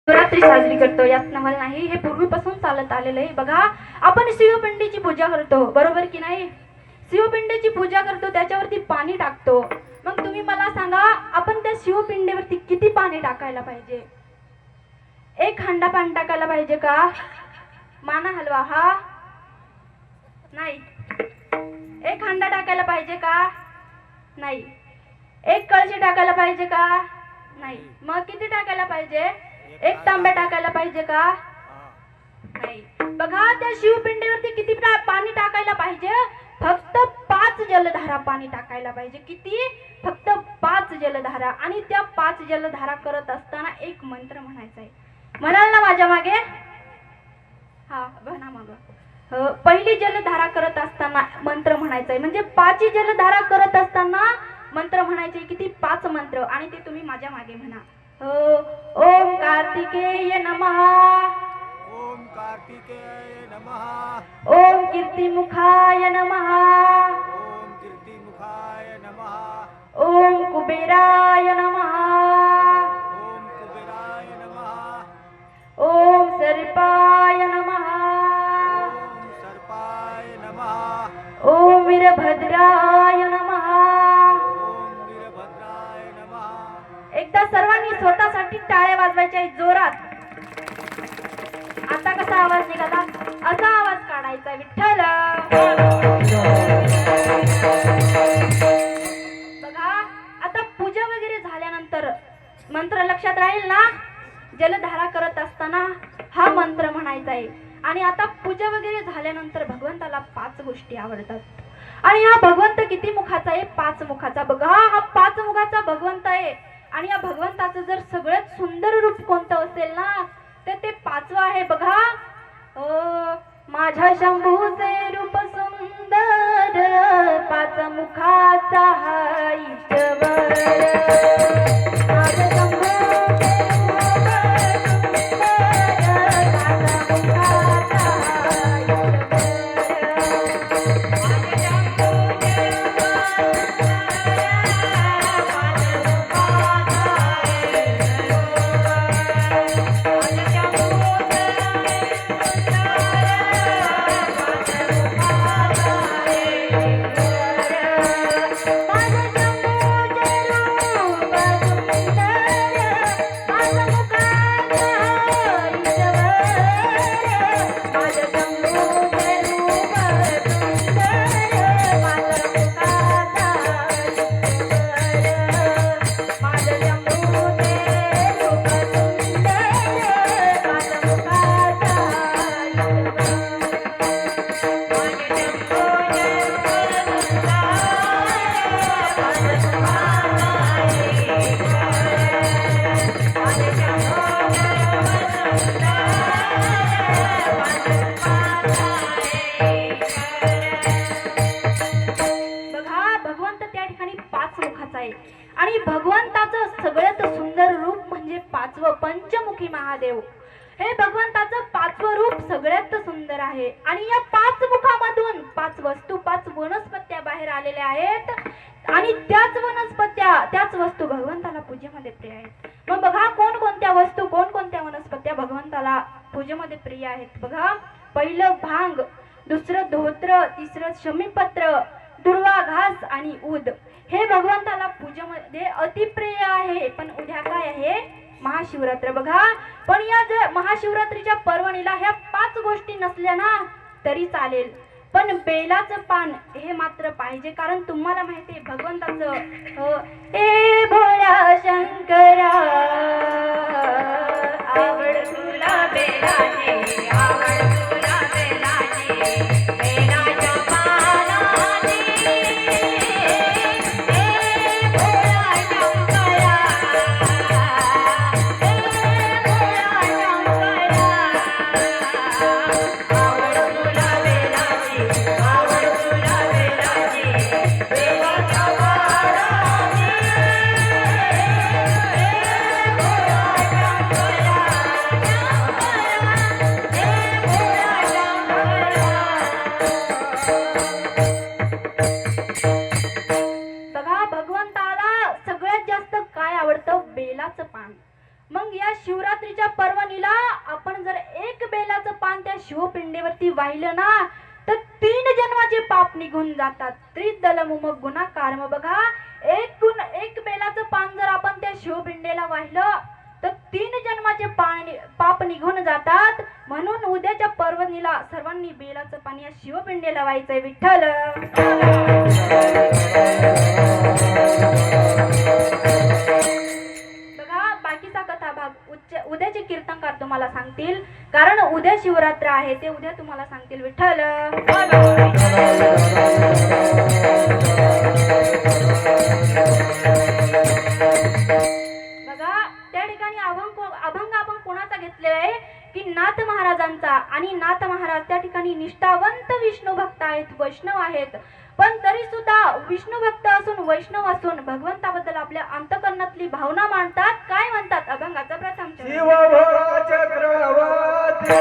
शिवरात्री साजरी करतो यात नवल नाही. हे पूर्वीपासून चालत आलेलं आहे. बघा, आपण शिवपिंडीची पूजा करतो, बरोबर की नाही? शिवपिंडीची पूजा करतो, त्याच्यावरती पाणी टाकतो. मग तुम्ही मला सांगा, आपण त्या शिवपिंडीवरती किती पाणी टाकायला पाहिजे? एक हंडा पाणी टाकायला पाहिजे का? माना हलवा हा नाही. एक हंडा टाकायला पाहिजे का? नाही. एक कळशी टाकायला पाहिजे का? नाही. मग किती टाकायला पाहिजे? एक तांब्या टाकायला पाहिजे का? नाही. बघा, त्या शिवपिंडीवरती किती पाणी टाकायला पाहिजे? फक्त 5 जलधारा पाणी टाकायला पाहिजे. किती? फक्त 5 जलधारा. आणि त्या 5 जलधारा करत असताना एक मंत्र म्हणायचा आहे. म्हणाल ना माझ्या मागे? हा म्हणा माग. पहिली जलधारा करत असताना मंत्र म्हणायचा आहे. म्हणजे 5 जलधारा करत असताना मंत्र म्हणायचे. किती? 5 मंत्र. आणि ते तुम्ही माझ्या मागे म्हणा. ओम कार्तिकेय नमः, ओम कार्तिकेय नमः, ओम कीर्तिमुखाय नमः, ओम कीर्तिमुखाय नमः, ओम कुबेराय नमः, ओम कुबेराय नमः, ओम सर्पाय नमः, ओम सर्पाय नमः, ओम वीरभद्राय नमः. ओम वीरभद्राय नमः. एकदा सर्वांनी स्वतःसाठी टाळ्या वाजवायच्या जोरात. आता कसा आवाज निघाला? असा आवाज काढायचा. विठ्ठल. बघा, आता पूजा वगैरे झाल्यानंतर मंत्र लक्षात राहील ना? जलधारा करत असताना हा मंत्र म्हणायचा आहे. आणि आता पूजा वगैरे झाल्यानंतर भगवंताला 5 गोष्टी आवडतात. आणि हा भगवंत किती मुखाचा आहे? 5 मुखाचा. बघा, हा 5 मुखाचा भगवंत आहे. आणि या भगवंताचं जर सगळ्यात सुंदर रूप कोणतं असेल ना, तर ते 5वं आहे. बघा, माझ्या शंभूचे रूप सुंदर, 5 मुखाचा हा ईश्वर. माझ्या शंभूचे आणि भगवंताचं सगळ्यात सुंदर रूप म्हणजे 5वं पंचमुखी महादेव. हे भगवंताचं 5वं रूप सगळ्यात सुंदर आहे. आणि या 5 मुखामधून 5 वस्तू, 5 वनस्पत्या बाहेर आलेल्या आहेत. आणि त्याच वनस्पत्या, त्याच वस्तू भगवंताला पूजेमध्ये प्रिय आहेत. मग बघा, कोणकोणत्या वस्तू, कोणकोणत्या वनस्पत्या भगवंताला पूजेमध्ये प्रिय आहेत? बघा, पहिलं भांग, दुसरं धोत्र, तिसरं शमीपत्र, दुर्वा घास आणि उद. हे भगवंताला पूजेमध्ये अतिप्रिय आहे. पण उद्या काय आहे? महाशिवरात्र. बघा, पण या महाशिवरात्रीच्या पर्वणीला ह्या 5 गोष्टी नसल्या ना तरी चालेल, पण बेलाचं पान हे मात्र पाहिजे. कारण तुम्हाला माहिती आहे भगवंताचं ए भोळ्या शंकरा, आवड तुला बेलाची, आवड तुला बेलाची, बेलाच्या पानाची. पर्वणीला आपण जर एक बेलाचं पान त्या शिवपिंडीवरती वाहिलं ना तर 3 जन्माचे पाप निघून जातात. त्रिदलमुम गुन्हा कर्म. बघा, एक बेलाचं पान जर आपण त्या शिवपिंडीला वाहिलं तर 3 जन्माचे पाप निघून जातात. म्हणून उद्याच्या पर्वणीला सर्वांनी बेलाचं पाणी या शिवपिंडीला व्हायचंय. विठ्ठल. बघा, बाकीचा कथा भाग उद्याचे कीर्तनकार तुम्हाला सांगतील, कारण उद्या शिवरात्र आहे, ते उद्या तुम्हाला सांगतील. विठ्ठल. बघा, त्या ठिकाणी अभंग आपण कोणाचा घेतलेला आहे की नाथ महाराजांचा. आणि नाथ महाराज त्या ठिकाणी निष्ठावंत विष्णू भक्त आहेत, वैष्णव आहेत, पण तरी सुद्धा विष्णू भक्त असून वैष्णव असून भगवंताबद्दल आपल्या अंतकरणातली भावना मांडतात. काय म्हणतात अभंगाचा प्रथम चरण. शिव चक्रवर्ती